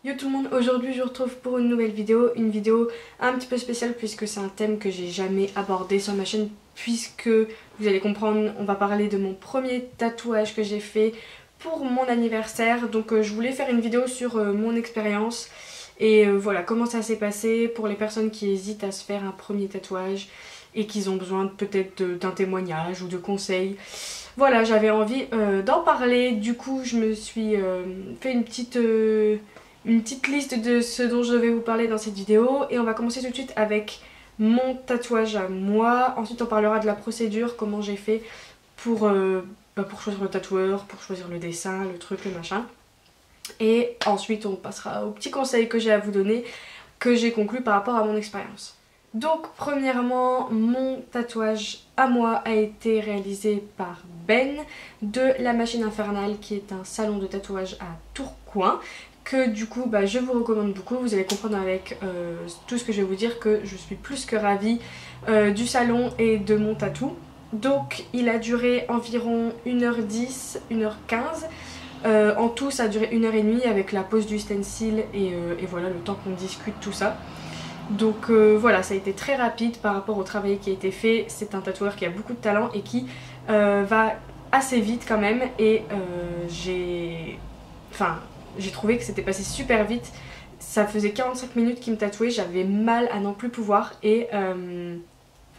Yo tout le monde, aujourd'hui je vous retrouve pour une nouvelle vidéo, une vidéo un petit peu spéciale puisque c'est un thème que j'ai jamais abordé sur ma chaîne, puisque vous allez comprendre, on va parler de mon premier tatouage que j'ai fait pour mon anniversaire. Donc je voulais faire une vidéo sur mon expérience et voilà comment ça s'est passé pour les personnes qui hésitent à se faire un premier tatouage et qui ont besoin peut-être d'un témoignage ou de conseils. Voilà, j'avais envie d'en parler, du coup je me suis fait une petite liste de ce dont je vais vous parler dans cette vidéo et on va commencer tout de suite avec mon tatouage à moi. Ensuite on parlera de la procédure, comment j'ai fait pour choisir le tatoueur, pour choisir le dessin, le truc, le machin. Et ensuite on passera aux petits conseils que j'ai à vous donner, que j'ai conclu par rapport à mon expérience. Donc premièrement, mon tatouage à moi a été réalisé par Ben de La Machine Infernale, qui est un salon de tatouage à Tourcoing, que du coup je vous recommande beaucoup. Vous allez comprendre avec tout ce que je vais vous dire que je suis plus que ravie du salon et de mon tatou. Donc il a duré environ 1h10, 1h15. En tout ça a duré 1h30 avec la pose du stencil et voilà le temps qu'on discute tout ça. Donc voilà, ça a été très rapide par rapport au travail qui a été fait. C'est un tatoueur qui a beaucoup de talent et qui va assez vite quand même. Et j'ai trouvé que c'était passé super vite. Ça faisait 45 minutes qu'il me tatouait, j'avais mal à n'en plus pouvoir. Et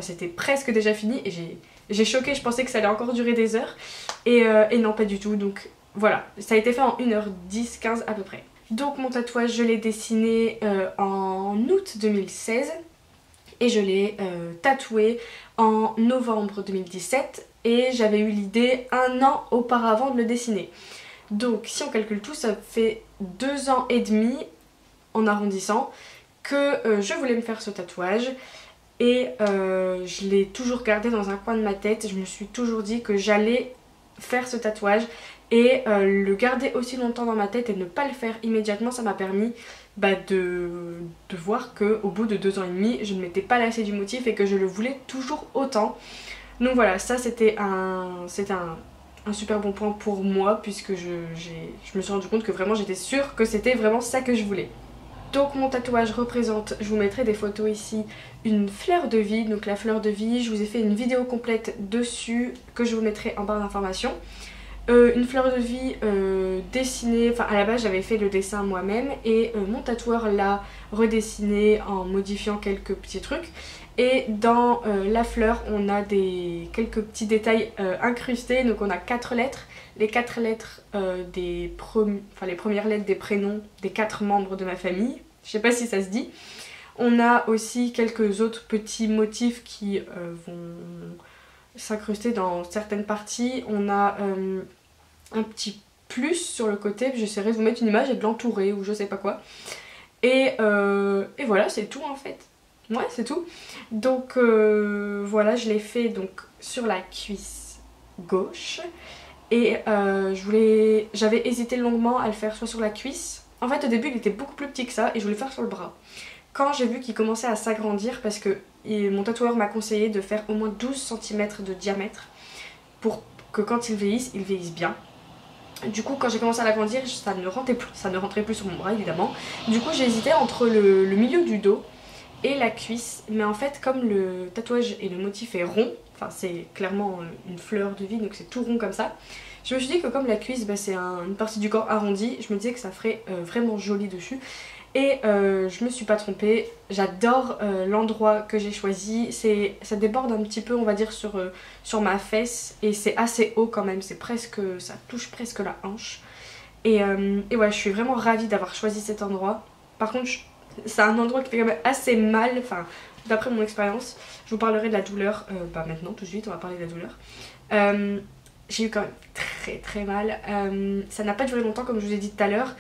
c'était presque déjà fini et j'ai choqué, je pensais que ça allait encore durer des heures. Et non, pas du tout. Donc voilà, ça a été fait en 1h10, 15 à peu près. Donc mon tatouage, je l'ai dessiné en août 2016 et je l'ai tatoué en novembre 2017 et j'avais eu l'idée un an auparavant de le dessiner. Donc si on calcule tout, ça fait 2 ans et demi en arrondissant que je voulais me faire ce tatouage. Et je l'ai toujours gardé dans un coin de ma tête. Je me suis toujours dit que j'allais faire ce tatouage et le garder aussi longtemps dans ma tête et ne pas le faire immédiatement, ça m'a permis de voir qu'au bout de 2 ans et demi je ne m'étais pas lassée du motif et que je le voulais toujours autant. Donc voilà, ça c'était un super bon point pour moi, puisque je me suis rendu compte que vraiment j'étais sûre que c'était vraiment ça que je voulais. Donc mon tatouage représente, je vous mettrai des photos ici, une fleur de vie. Donc la fleur de vie, je vous ai fait une vidéo complète dessus que je vous mettrai en barre d'informations. Une fleur de vie dessinée, enfin à la base j'avais fait le dessin moi-même et mon tatoueur l'a redessiné en modifiant quelques petits trucs. Et dans la fleur on a quelques petits détails incrustés. Donc on a 4 lettres, les 4 lettres les premières lettres des prénoms des 4 membres de ma famille. Je sais pas si ça se dit. On a aussi quelques autres petits motifs qui vont s'incruster dans certaines parties. On a un petit plus sur le côté, j'essaierai de vous mettre une image et de l'entourer ou je sais pas quoi. Et voilà, c'est tout en fait. Ouais, c'est tout. Donc voilà, je l'ai fait donc sur la cuisse gauche. Et j'avais hésité longuement à le faire soit sur la cuisse. En fait au début il était beaucoup plus petit que ça et je voulais le faire sur le bras. Quand j'ai vu qu'il commençait à s'agrandir, parce que mon tatoueur m'a conseillé de faire au moins 12 cm de diamètre pour que quand il vieillisse bien. Du coup quand j'ai commencé à l'agrandir, ça ne rentrait plus sur mon bras évidemment. Du coup j'ai hésité entre le milieu du dos et la cuisse, mais en fait comme le tatouage et le motif est rond, enfin c'est clairement une fleur de vie donc c'est tout rond comme ça, je me suis dit que comme la cuisse c'est une partie du corps arrondie, je me disais que ça ferait vraiment joli dessus. Et je me suis pas trompée, j'adore l'endroit que j'ai choisi, ça déborde un petit peu on va dire sur ma fesse et c'est assez haut quand même, ça touche presque la hanche. Et ouais, je suis vraiment ravie d'avoir choisi cet endroit. Par contre, c'est un endroit qui fait quand même assez mal, enfin d'après mon expérience. Je vous parlerai de la douleur, maintenant tout de suite on va parler de la douleur. J'ai eu quand même très très mal, ça n'a pas duré longtemps comme je vous ai dit tout à l'heure.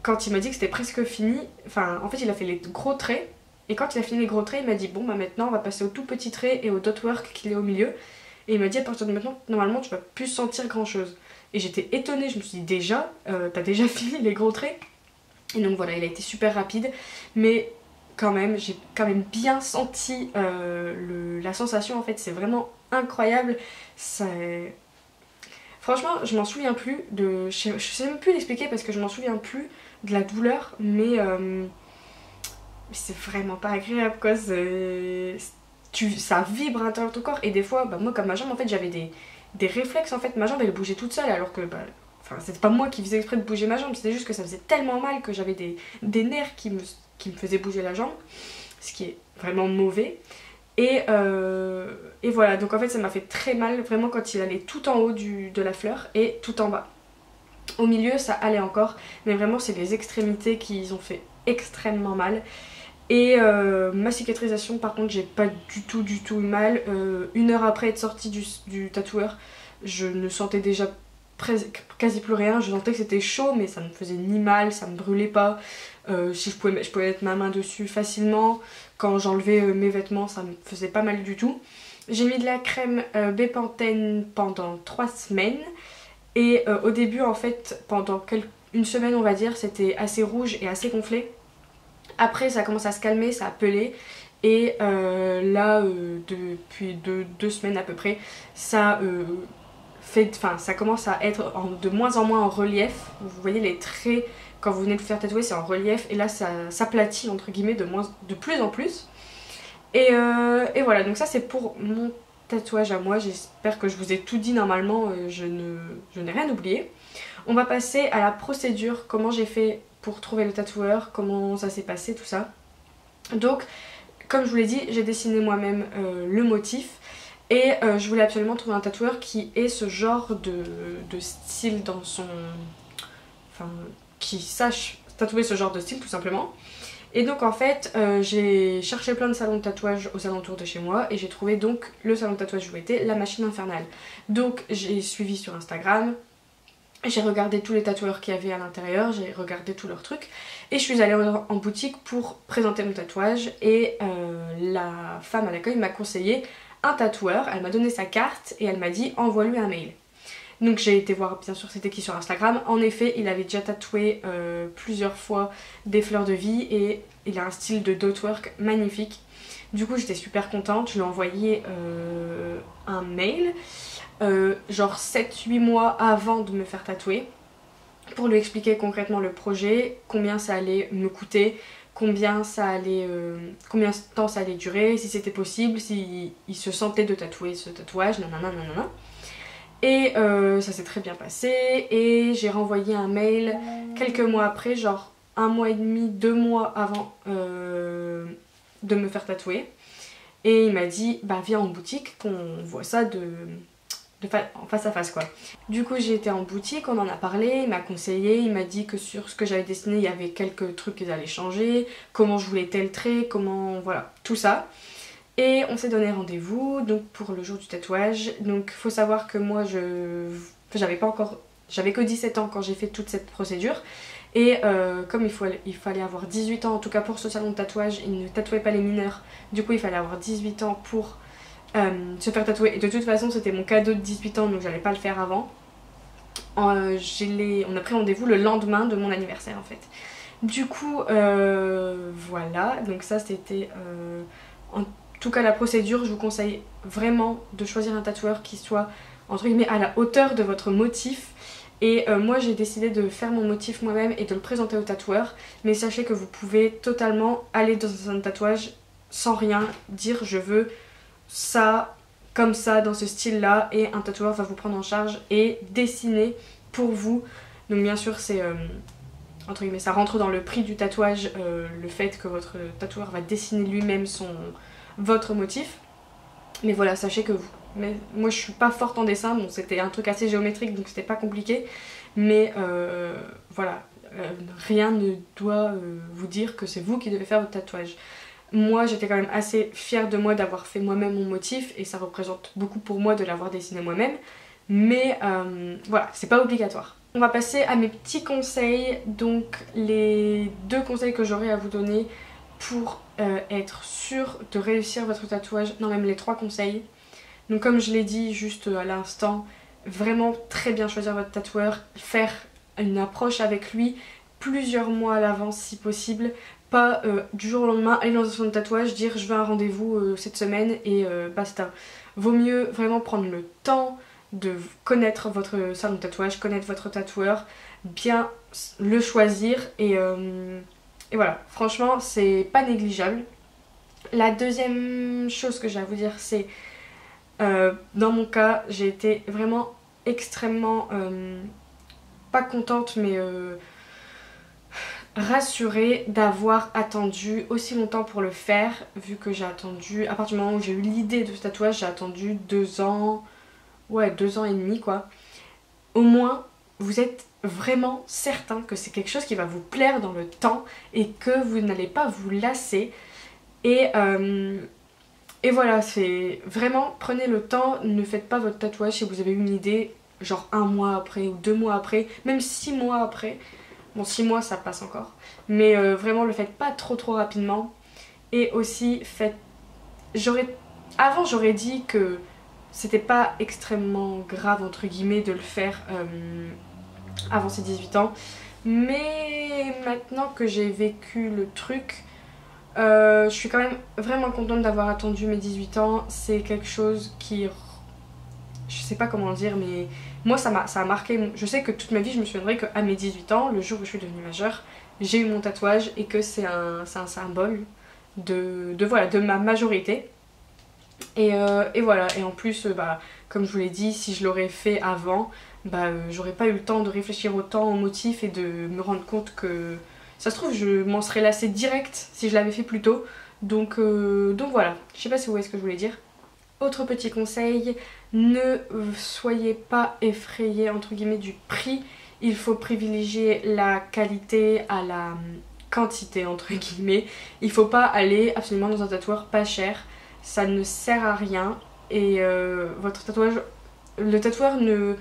Quand il m'a dit que c'était presque fini, enfin en fait il a fait les gros traits et quand il a fini les gros traits il m'a dit bon maintenant on va passer au tout petit trait et au dot work qu'il est au milieu. Et il m'a dit à partir de maintenant normalement tu vas plus sentir grand chose. Et j'étais étonnée, je me suis dit déjà, t'as déjà fini les gros traits? Et donc voilà, il a été super rapide, mais quand même j'ai quand même bien senti la sensation en fait, c'est vraiment incroyable. Franchement je m'en souviens plus je sais même plus l'expliquer parce que je m'en souviens plus de la douleur, mais c'est vraiment pas agréable quoi, ça vibre à l'intérieur de ton corps. Et des fois, moi comme ma jambe en fait j'avais des réflexes en fait, ma jambe elle bougeait toute seule alors que enfin c'était pas moi qui faisais exprès de bouger ma jambe, c'était juste que ça faisait tellement mal que j'avais des nerfs qui me faisaient bouger la jambe, ce qui est vraiment mauvais. Et voilà, donc en fait ça m'a fait très mal vraiment quand il allait tout en haut de la fleur et tout en bas. Au milieu ça allait encore, mais vraiment c'est les extrémités qui ont fait extrêmement mal. Et ma cicatrisation par contre j'ai pas du tout eu mal. 1 heure après être sortie du tatoueur, je ne sentais déjà quasi plus rien. Je sentais que c'était chaud mais ça ne me faisait ni mal, ça me brûlait pas. Si je pouvais mettre ma main dessus facilement. Quand j'enlevais mes vêtements ça me faisait pas mal du tout. J'ai mis de la crème Bepanthen pendant 3 semaines. Et au début en fait pendant une semaine on va dire c'était assez rouge et assez gonflé. Après ça commence à se calmer, ça a pelé. Et là depuis 2 semaines à peu près ça ça commence à être de moins en moins en relief. Vous voyez les traits quand vous venez de faire tatouer c'est en relief. Et là ça s'aplatit entre guillemets de plus en plus. Et voilà, donc ça c'est pour mon tatouage à moi. J'espère que je vous ai tout dit normalement, je n'ai rien oublié. On va passer à la procédure, comment j'ai fait pour trouver le tatoueur, comment ça s'est passé, tout ça. Donc comme je vous l'ai dit, j'ai dessiné moi-même le motif. Et je voulais absolument trouver un tatoueur qui ait ce genre de style dans son... Enfin, qui sache tatouer ce genre de style tout simplement. Et donc en fait j'ai cherché plein de salons de tatouage aux alentours de chez moi et j'ai trouvé donc le salon de tatouage où était la machine infernale. Donc j'ai suivi sur Instagram, j'ai regardé tous les tatoueurs qu'il y avait à l'intérieur, j'ai regardé tous leurs trucs et je suis allée en boutique pour présenter mon tatouage. Et la femme à l'accueil m'a conseillé un tatoueur, elle m'a donné sa carte et elle m'a dit envoie-lui un mail. Donc j'ai été voir bien sûr c'était qui sur Instagram. En effet il avait déjà tatoué plusieurs fois des fleurs de vie et il a un style de dotwork magnifique. Du coup j'étais super contente, je lui ai envoyé un mail genre 7-8 mois avant de me faire tatouer pour lui expliquer concrètement le projet, combien ça allait me coûter, combien de temps ça allait durer, si c'était possible, s'il se sentait de tatouer ce tatouage, nanana nanana. Et ça s'est très bien passé et j'ai renvoyé un mail quelques mois après, genre 1 mois et demi, 2 mois avant de me faire tatouer. Et il m'a dit bah viens en boutique qu'on voit ça en face à face quoi. Du coup j'ai été en boutique, on en a parlé, il m'a conseillé, il m'a dit que sur ce que j'avais dessiné il y avait quelques trucs qu'ils allaient changer, comment je voulais tel trait, comment voilà, tout ça. Et on s'est donné rendez-vous donc pour le jour du tatouage. Donc faut savoir que moi j'avais que 17 ans quand j'ai fait toute cette procédure. Et comme il fallait avoir 18 ans, en tout cas pour ce salon de tatouage, ils ne tatouaient pas les mineurs. Du coup il fallait avoir 18 ans pour se faire tatouer. Et de toute façon c'était mon cadeau de 18 ans donc j'allais pas le faire avant. On a pris rendez-vous le lendemain de mon anniversaire en fait. Du coup voilà, donc ça c'était... En tout cas la procédure, je vous conseille vraiment de choisir un tatoueur qui soit entre guillemets à la hauteur de votre motif. Et moi j'ai décidé de faire mon motif moi-même et de le présenter au tatoueur. Mais sachez que vous pouvez totalement aller dans un tatouage sans rien dire je veux ça, comme ça, dans ce style là. Et un tatoueur va vous prendre en charge et dessiner pour vous. Donc bien sûr c'est... entre guillemets, ça rentre dans le prix du tatouage, le fait que votre tatoueur va dessiner lui-même votre motif. Mais voilà, sachez que moi je suis pas forte en dessin, bon c'était un truc assez géométrique donc c'était pas compliqué. Mais voilà, rien ne doit vous dire que c'est vous qui devez faire votre tatouage. Moi j'étais quand même assez fière de moi d'avoir fait moi-même mon motif et ça représente beaucoup pour moi de l'avoir dessiné moi-même. Mais voilà, c'est pas obligatoire. On va passer à mes petits conseils, donc les 2 conseils que j'aurais à vous donner pour être sûr de réussir votre tatouage, non même les 3 conseils. Donc comme je l'ai dit juste à l'instant, vraiment très bien choisir votre tatoueur, faire une approche avec lui plusieurs mois à l'avance si possible, pas du jour au lendemain aller dans un salon de tatouage, dire je veux un rendez-vous cette semaine et basta. Vaut mieux vraiment prendre le temps de connaître votre salon de tatouage, connaître votre tatoueur, bien le choisir et voilà, franchement c'est pas négligeable. La deuxième chose que j'ai à vous dire, c'est dans mon cas j'ai été vraiment extrêmement pas contente mais rassurée d'avoir attendu aussi longtemps pour le faire, vu que j'ai attendu, à partir du moment où j'ai eu l'idée de ce tatouage, j'ai attendu 2 ans, ouais 2 ans et demi quoi. Au moins vous êtes vraiment certain que c'est quelque chose qui va vous plaire dans le temps et que vous n'allez pas vous lasser. Et voilà, c'est vraiment, prenez le temps, ne faites pas votre tatouage si vous avez une idée, genre 1 mois après ou 2 mois après, même 6 mois après. Bon, 6 mois ça passe encore, mais vraiment le faites pas trop rapidement. Et aussi faites, avant j'aurais dit que c'était pas extrêmement grave entre guillemets de le faire avant ses 18 ans, mais maintenant que j'ai vécu le truc, je suis quand même vraiment contente d'avoir attendu mes 18 ans. C'est quelque chose qui, je sais pas comment dire, mais moi ça a marqué. Je sais que toute ma vie je me souviendrai qu'à mes 18 ans, le jour où je suis devenue majeure, j'ai eu mon tatouage et que c'est un symbole voilà, de ma majorité. Et voilà, et en plus comme je vous l'ai dit, si je l'aurais fait avant, j'aurais pas eu le temps de réfléchir autant au motif et de me rendre compte que ça se trouve je m'en serais lassée direct si je l'avais fait plus tôt. Donc voilà, je sais pas si vous voyez ce que je voulais dire. Autre petit conseil, ne soyez pas effrayés entre guillemets du prix. Il faut privilégier la qualité à la quantité entre guillemets. Il faut pas aller absolument dans un tatoueur pas cher, ça ne sert à rien. Et votre tatouage, le tatoueur ne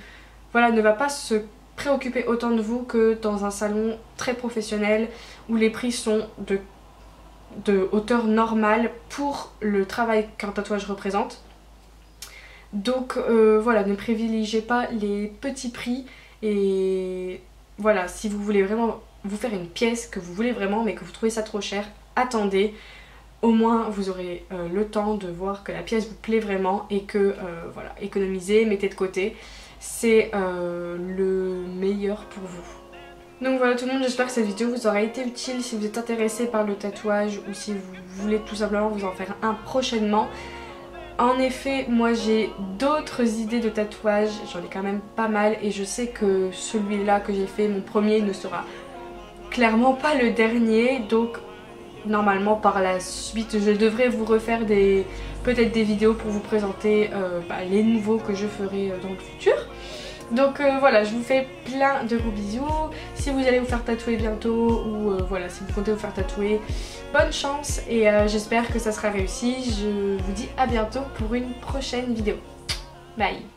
va pas se préoccuper autant de vous que dans un salon très professionnel où les prix sont de hauteur normale pour le travail qu'un tatouage représente. Donc voilà, ne privilégiez pas les petits prix. Et voilà, si vous voulez vraiment vous faire une pièce que vous voulez vraiment mais que vous trouvez ça trop cher, attendez. Au moins vous aurez le temps de voir que la pièce vous plaît vraiment et que voilà, économisez, mettez de côté. C'est le meilleur pour vous. Donc voilà tout le monde, j'espère que cette vidéo vous aura été utile si vous êtes intéressé par le tatouage ou si vous voulez tout simplement vous en faire un prochainement. En effet, moi j'ai d'autres idées de tatouage, j'en ai quand même pas mal et je sais que celui-là que j'ai fait, mon premier, ne sera clairement pas le dernier. Donc normalement par la suite je devrais vous refaire peut-être des vidéos pour vous présenter les nouveaux que je ferai dans le futur. Donc voilà, je vous fais plein de gros bisous. Si vous allez vous faire tatouer bientôt ou voilà, si vous comptez vous faire tatouer, bonne chance et j'espère que ça sera réussi. Je vous dis à bientôt pour une prochaine vidéo. Bye.